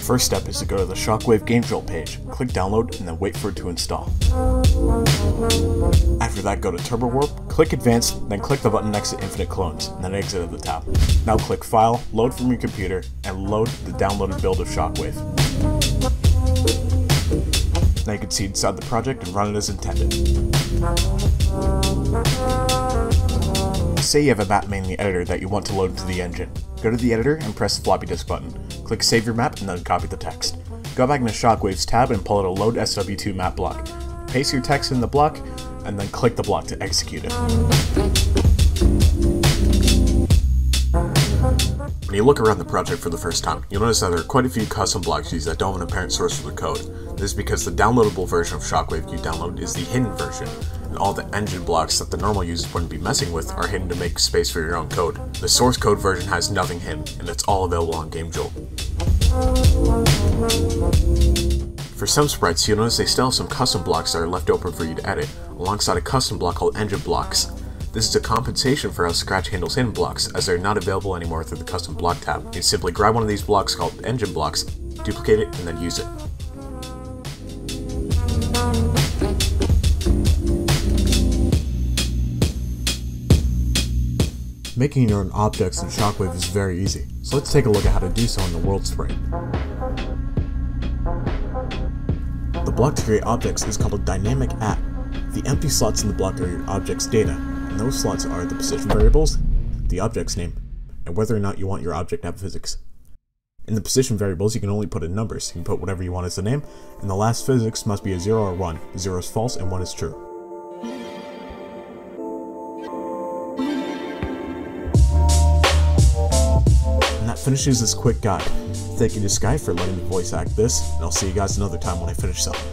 First step is to go to the Shockwave game drill page, click download, and then wait for it to install. After that, go to Turbo Warp, click Advanced, then click the button next to Infinite Clones, and then exit the tab. Now click File, Load from your computer, and load the downloaded build of Shockwave. Now you can see inside the project and run it as intended. Say you have a map in the editor that you want to load into the engine. Go to the editor and press the floppy disk button. Click Save Your Map and then copy the text. Go back into Shockwave's tab and pull out a Load SW2 map block. Paste your text in the block and then click the block to execute it. When you look around the project for the first time, you'll notice that there are quite a few custom blocks used that don't have an apparent source for the code. This is because the downloadable version of Shockwave you download is the hidden version, and all the engine blocks that the normal users wouldn't be messing with are hidden to make space for your own code. The source code version has nothing hidden, and it's all available on GameJolt. For some sprites, you'll notice they still have some custom blocks that are left open for you to edit, alongside a custom block called engine blocks. This is a compensation for how Scratch handles hidden blocks, as they're not available anymore through the custom block tab. You simply grab one of these blocks called engine blocks, duplicate it, and then use it. Making your own objects in Shockwave is very easy, so let's take a look at how to do so in the world sprite. The block to create objects is called a dynamic at. The empty slots in the block are your object's data, and those slots are the position variables, the object's name, and whether or not you want your object to have physics. In the position variables, you can only put in numbers. You can put whatever you want as the name, and the last physics must be a 0 or 1. 0 is false and 1 is true. And that finishes this quick guide. Thank you to Sky for letting me voice act this, and I'll see you guys another time when I finish something.